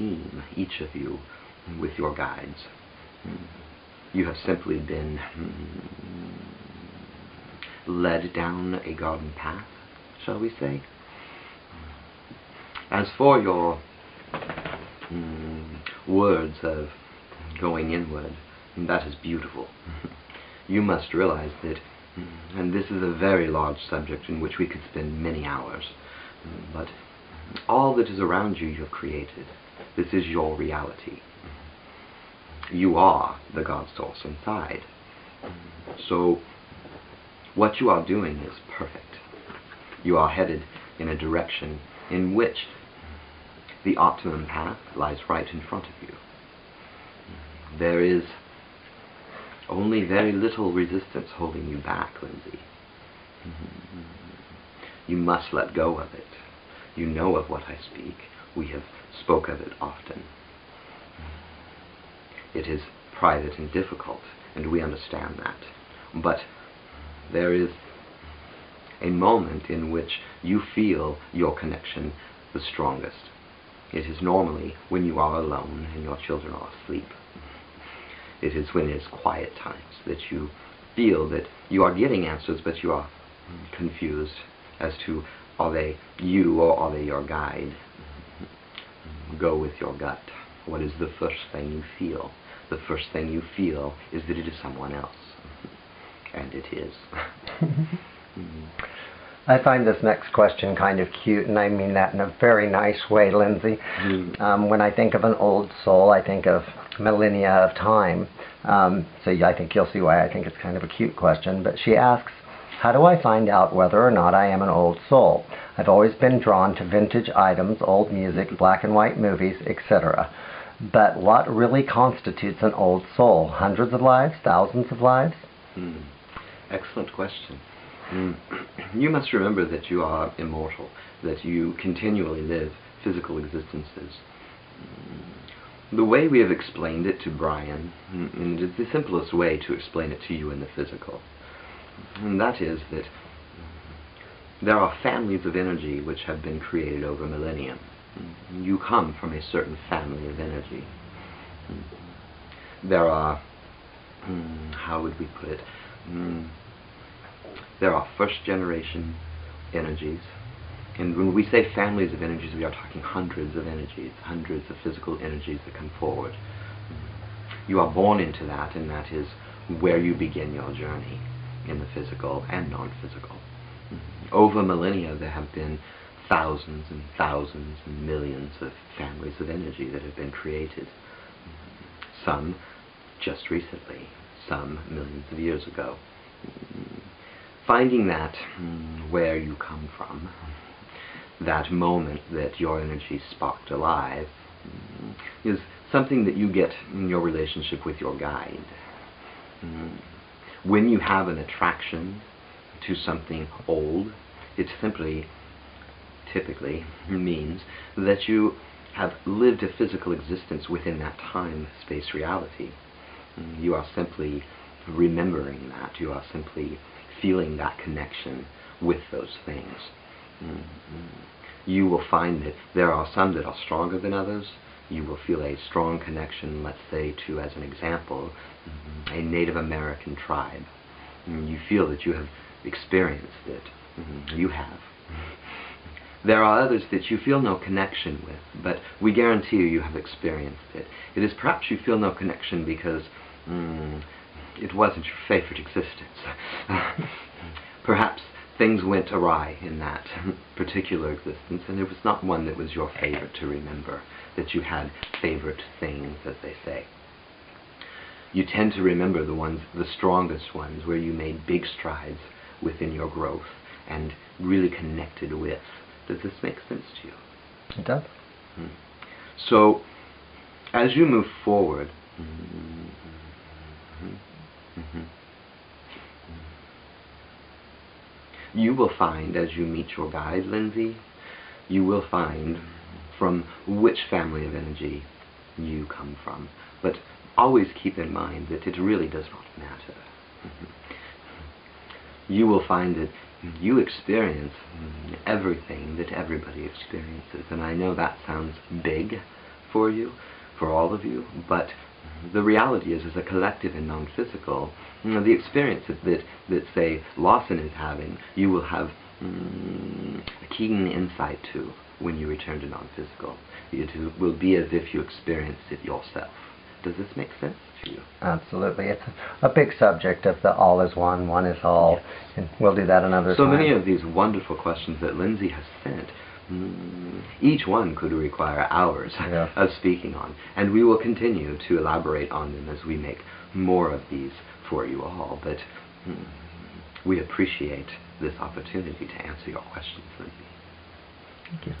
team, each of you, with your guides. You have simply been led down a garden path, shall we say. As for your words of going inward, that is beautiful. You must realize that, and this is a very large subject in which we could spend many hours, but all that is around you, you have created. This is your reality. You are the God source inside. So what you are doing is perfect. You are headed in a direction in which the optimum path lies right in front of you. There is only very little resistance holding you back, Lindsey. You must let go of it. You know of what I speak. We have spoke of it often. It is private and difficult, and we understand that. But there is a moment in which you feel your connection the strongest. It is normally when you are alone and your children are asleep. It is when it is quiet times that you feel that you are getting answers, but you are confused as to, are they you or are they your guide? Go with your gut. What is the first thing you feel? The first thing you feel is that it is someone else. And it is. I find this next question kind of cute, and I mean that in a very nice way, Lindsey. When I think of an old soul, I think of millennia of time. So I think you'll see why I think it's kind of a cute question. But she asks, how do I find out whether or not I am an old soul? I've always been drawn to vintage items, old music, black and white movies, etc. But what really constitutes an old soul? Hundreds of lives? Thousands of lives? Excellent question. You must remember that you are immortal, that you continually live physical existences. The way we have explained it to Bryan, and it is the simplest way to explain it to you in the physical, and that is that there are families of energy which have been created over millennia. You come from a certain family of energy. There are, how would we put it, there are first generation energies, and when we say families of energies, we are talking hundreds of energies, hundreds of physical energies that come forward. You are born into that, and that is where you begin your journey in the physical and non-physical. Over millennia there have been thousands and thousands and millions of families of energy that have been created. Some just recently, some millions of years ago. Finding that where you come from, that moment that your energy sparked alive, is something that you get in your relationship with your guide. When you have an attraction to something old, it simply, typically, means that you have lived a physical existence within that time-space reality. You are simply remembering that. You are simply feeling that connection with those things. You will find that there are some that are stronger than others. You will feel a strong connection, let's say, to, as an example, a Native American tribe. You feel that you have experienced it. You have. There are others that you feel no connection with, but we guarantee you have experienced it. It is perhaps you feel no connection because it wasn't your favorite existence. Perhaps things went awry in that particular existence, and it was not one that was your favorite to remember, that you had favorite things, as they say. You tend to remember the ones, the strongest ones, where you made big strides within your growth and really connected with. Does this make sense to you? It does. So, as you move forward, you will find, as you meet your guide, Lindsey, you will find from which family of energy you come from. But always keep in mind that it really does not matter. You will find that you experience everything that everybody experiences. And I know that sounds big for you, for all of you, but the reality is, as a collective and non-physical, the experience that, say, Lawson is having, you will have a keen insight to when you return to non-physical. It will be as if you experienced it yourself. Does this make sense to you? Absolutely. It's a big subject of the all is one, one is all, yes. And we'll do that another so time. So many of these wonderful questions that Lindsey has sent, each one could require hours of speaking on, and we will continue to elaborate on them as we make more of these for you all, but we appreciate this opportunity to answer your questions, Lindsey. Thank you.